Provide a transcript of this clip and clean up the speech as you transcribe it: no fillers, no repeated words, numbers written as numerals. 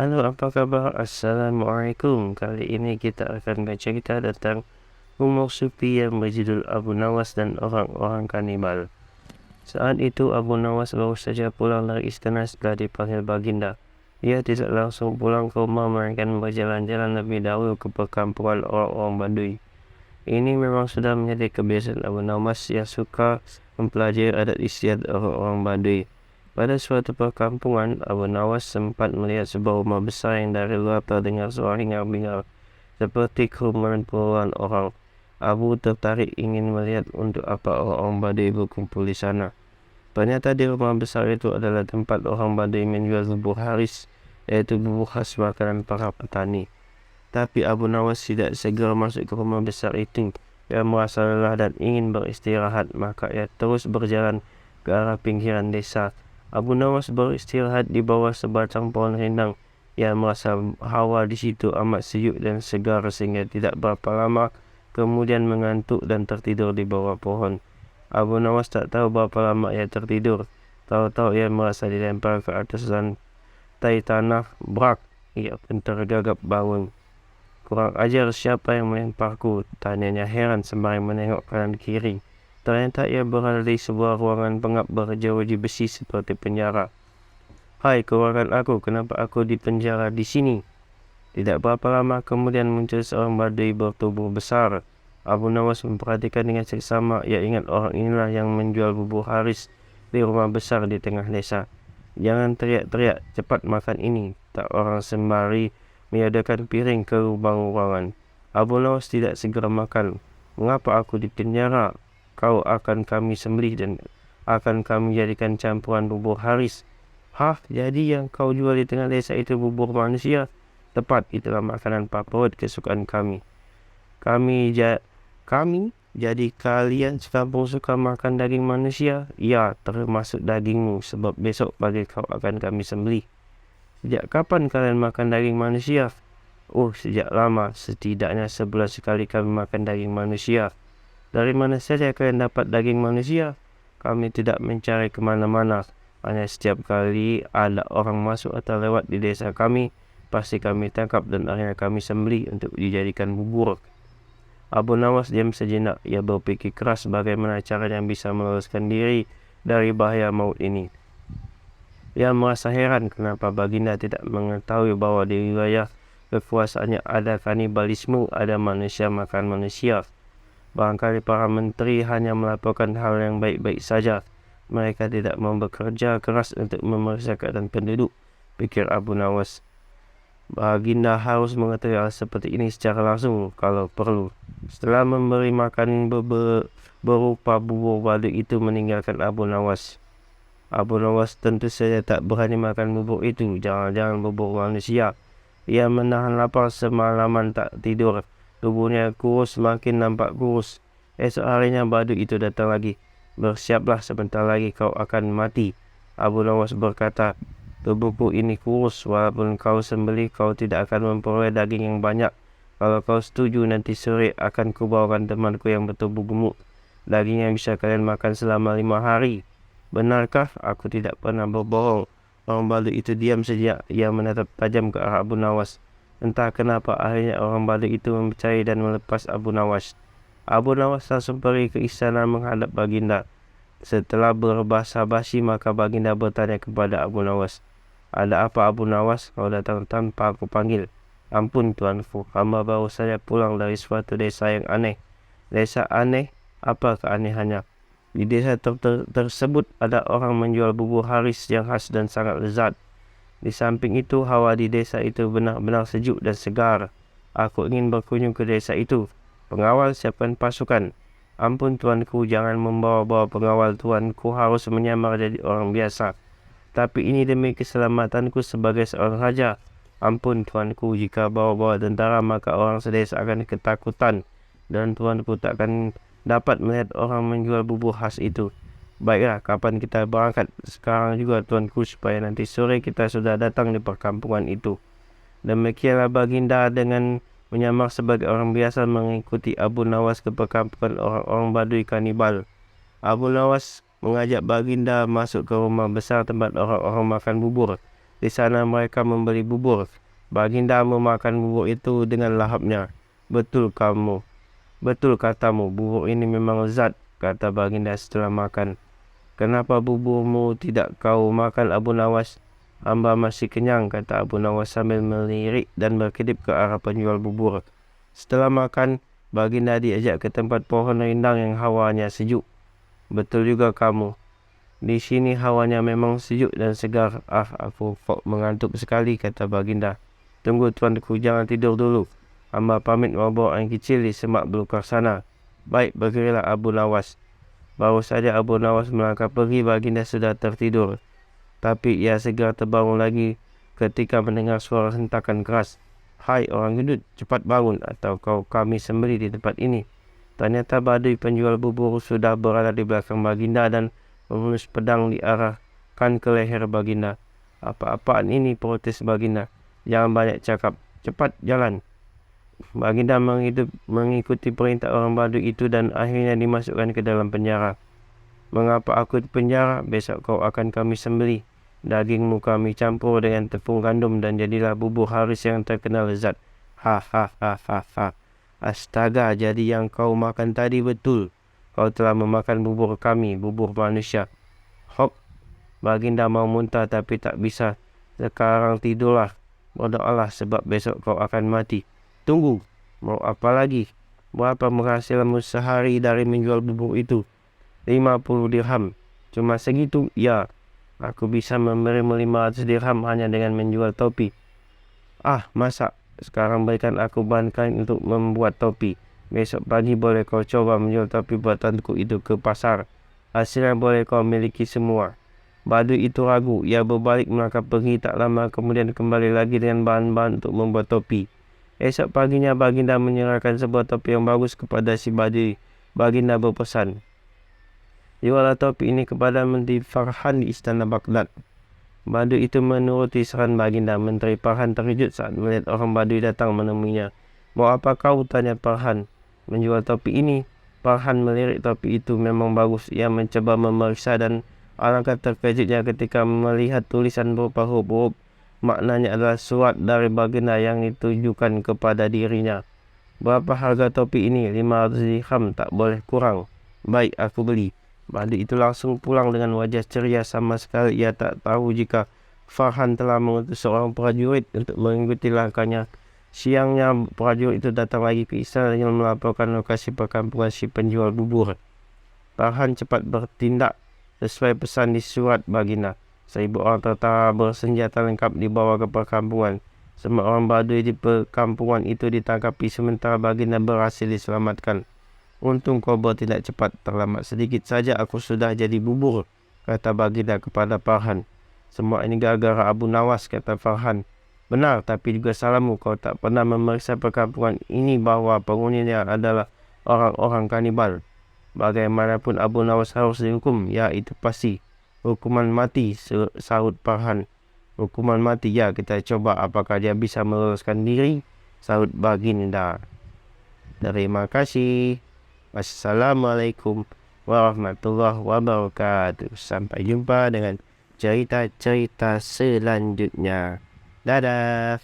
Halo, apa kabar? Assalamualaikum. Kali ini kita akan bercerita tentang humor sufi yang berjudul Abu Nawas dan orang-orang kanibal. Saat itu Abu Nawas baru saja pulang dari istana setelah dipanggil Baginda. Ia tidak langsung pulang ke rumah, melainkan berjalan-jalan lebih dahulu ke perkampungan orang-orang Baduy. Ini memang sudah menjadi kebiasaan Abu Nawas yang suka mempelajari adat istiadat orang-orang Baduy. Pada suatu perkampungan, Abu Nawas sempat melihat sebuah rumah besar yang dari luar terdengar suara hingar-bingar, seperti kerumunan puluhan orang. Abu tertarik ingin melihat untuk apa orang Baduy berkumpul di sana. Ternyata di rumah besar itu adalah tempat orang Baduy menjual bubur haris, yaitu bubur khas makanan para petani. Tapi Abu Nawas tidak segera masuk ke rumah besar itu. Ia merasa lelah dan ingin beristirahat, maka ia terus berjalan ke arah pinggiran desa. Abu Nawas beristirahat di bawah sebatang pohon rindang. Ia merasa hawa di situ amat sejuk dan segar sehingga tidak berapa lama kemudian mengantuk dan tertidur di bawah pohon. Abu Nawas tak tahu berapa lama ia tertidur. Tahu-tahu ia merasa dilempar ke atas lantai tanah. Brak! Ia pun tergagap bangun. "Kurang ajar, siapa yang melemparku?" tanyanya heran sembari menengok kanan kiri. Ternyata ia berada di sebuah ruangan pengap berjeruji besi seperti penjara. "Hai, keluarkan aku, kenapa aku dipenjara di sini?" Tidak berapa lama kemudian muncul seorang Baduy bertubuh besar. Abu Nawas memperhatikan dengan seksama. Ia ingat orang inilah yang menjual bubur haris di rumah besar di tengah desa. "Jangan teriak-teriak, cepat makan ini," tak orang sembari menyodorkan piring ke lubang ruangan. Abu Nawas tidak segera makan. "Mengapa aku dipenjara? Kau akan kami sembelih dan akan kami jadikan campuran bubur haris." "Hah, jadi yang kau jual di tengah desa itu bubur manusia?" "Tepat, itulah makanan favorit kesukaan kami." Kami, jadi kalian sekampung suka makan daging manusia?" "Ya, termasuk dagingmu, sebab besok pagi kau akan kami sembelih." "Sejak kapan kalian makan daging manusia?" "Oh, sejak lama, setidaknya sebulan sekali kami makan daging manusia." "Dari mana saja kalian dapat daging manusia?" "Kami tidak mencari kemana-mana. Hanya setiap kali ada orang masuk atau lewat di desa kami, pasti kami tangkap dan akhirnya kami sembelih untuk dijadikan bubur." Abu Nawas diam sejenak. Ia berpikir keras bagaimana caranya bisa meloloskan diri dari bahaya maut ini. Ia merasa heran kenapa Baginda tidak mengetahui bahwa di wilayah kekuasaannya ada kanibalisme, ada manusia makan manusia. Barangkali para menteri hanya melaporkan hal yang baik-baik saja. Mereka tidak mau bekerja keras untuk memeriksa keadaan penduduk, pikir Abu Nawas. Baginda harus mengetahui hal seperti ini secara langsung kalau perlu. Setelah memberi makan berupa bubur, Baduy itu meninggalkan Abu Nawas. Abu Nawas tentu saja tak berani makan bubur itu, jangan-jangan bubur manusia. Ia menahan lapar semalaman tak tidur. Tubuhnya kurus, makin nampak kurus. Esok harinya Baduy itu datang lagi. "Bersiaplah, sebentar lagi kau akan mati." Abu Nawas berkata, "Tubuhku ini kurus, walaupun kau sembelih kau tidak akan memperoleh daging yang banyak. Kalau kau setuju, nanti sore akan kubawakan temanku yang bertubuh gemuk. Daging yang bisa kalian makan selama 5 hari. "Benarkah?" "Aku tidak pernah berbohong." Orang Baduy itu diam saja. Ia menatap tajam ke arah Abu Nawas. Entah kenapa akhirnya orang Baduy itu mempercayai dan melepas Abu Nawas. Abu Nawas langsung pergi ke istana menghadap Baginda. Setelah berbahasa basi, maka Baginda bertanya kepada Abu Nawas, "Ada apa Abu Nawas? Kau datang tanpa aku panggil." "Ampun tuanku, hamba baru saja pulang dari suatu desa yang aneh." "Desa aneh? Apa keanehannya?" "Di desa tersebut ada orang menjual bubur haris yang khas dan sangat lezat. Di samping itu, hawa di desa itu benar-benar sejuk dan segar. Aku ingin berkunjung ke desa itu." "Pengawal, siapkan pasukan." "Ampun tuanku, jangan membawa-bawa pengawal. Tuanku harus menyamar jadi orang biasa. Tapi ini demi keselamatanku sebagai seorang raja." "Ampun tuanku, jika bawa-bawa tentara maka orang sedesa akan ketakutan, dan tuanku tak akan dapat melihat orang menjual bubur khas itu." "Baiklah, kapan kita berangkat?" "Sekarang juga tuanku, supaya nanti sore kita sudah datang di perkampungan itu." Demikianlah Baginda dengan menyamar sebagai orang biasa mengikuti Abu Nawas ke perkampungan orang-orang Baduy kanibal. Abu Nawas mengajak Baginda masuk ke rumah besar tempat orang-orang makan bubur. Di sana mereka membeli bubur. Baginda memakan bubur itu dengan lahapnya. Betul katamu, bubur ini memang lezat, kata Baginda setelah makan. Kenapa buburmu tidak kau makan, Abu Nawas? Hamba masih kenyang, kata Abu Nawas sambil melirik dan berkedip ke arah penjual bubur. Setelah makan, Baginda diajak ke tempat pohon rindang yang hawanya sejuk. Betul juga kamu. Di sini hawanya memang sejuk dan segar. Aku kok mengantuk sekali, kata Baginda. Tunggu tuanku, jangan tidur dulu. Hamba pamit membawa air kecil di semak belukar sana. Baik, bergeraklah Abu Nawas. Baru saja Abu Nawas melangkah pergi, Baginda sudah tertidur. Tapi ia segera terbangun lagi ketika mendengar suara hentakan keras. Hai orang gendut, cepat bangun atau kami sembelih di tempat ini. Ternyata Baduy penjual bubur sudah berada di belakang Baginda dan menghunus pedang diarahkan ke leher Baginda. Apa-apaan ini, protes Baginda. Jangan banyak cakap, cepat jalan. Baginda mengikuti perintah orang Baduy itu dan akhirnya dimasukkan ke dalam penjara. Mengapa aku di penjara? Besok kau akan kami sembelih. Dagingmu kami campur dengan tepung gandum dan jadilah bubur haris yang terkenal lezat. Ha. Astaga, jadi yang kau makan tadi betul. Kau telah memakan bubur kami, bubur manusia. Hop, Baginda mau muntah tapi tak bisa. Sekarang tidurlah. Berdoalah sebab besok kau akan mati. Tunggu, mau apa lagi? Berapa penghasilanmu sehari dari menjual bubur itu? 50 dirham. Cuma segitu? Ya. Aku bisa memberimu 500 dirham hanya dengan menjual topi. Masa? Sekarang berikan aku bahan kain untuk membuat topi. Besok pagi boleh kau coba menjual topi buatanku itu ke pasar. Hasilnya boleh kau miliki semua. Baduy itu ragu. Ia berbalik melangkah pergi, tak lama kemudian kembali lagi dengan bahan-bahan untuk membuat topi. Esok paginya Baginda menyerahkan sebuah topi yang bagus kepada si Baduy. Baginda berpesan, jualah topi ini kepada Menteri Farhan di Istana Baghdad. Baduy itu menuruti saran Baginda. Menteri Farhan terkejut saat melihat orang Baduy datang menemuinya. Mau apa kau? Tanya Farhan. Menjual topi ini. Farhan melirik topi itu memang bagus. Ia mencoba memeriksa dan alangkah terkejutnya ketika melihat tulisan berupa huruf-huruf. Maknanya adalah surat dari Baginda yang ditujukan kepada dirinya. Berapa harga topi ini? 500 dirham, tak boleh kurang. Baik, aku beli. Baduy itu langsung pulang dengan wajah ceria. Sama sekali ia tak tahu jika Farhan telah mengutus seorang prajurit untuk mengikuti langkahnya. Siangnya prajurit itu datang lagi ke istana dengan melaporkan lokasi perkampungan si penjual bubur. Farhan cepat bertindak sesuai pesan di surat Baginda. 1000 orang tentara bersenjata lengkap dibawa ke perkampungan. Semua orang Baduy di perkampungan itu ditangkapi sementara Baginda berhasil diselamatkan. Untung kau bertindak cepat, terlambat sedikit saja aku sudah jadi bubur, kata Baginda kepada Farhan. Semua ini gara-gara Abu Nawas, kata Farhan. Benar, tapi juga salahmu, kau tak pernah memeriksa perkampungan ini bahwa penghuninya adalah orang-orang kanibal. Bagaimanapun Abu Nawas harus dihukum, ya itu pasti. Hukuman mati, sahut Farhan. Hukuman mati, ya, kita coba apakah dia bisa meloloskan diri, sahut Baginda. Terima kasih. Wassalamualaikum warahmatullahi wabarakatuh. Sampai jumpa dengan cerita-cerita selanjutnya. Dadah.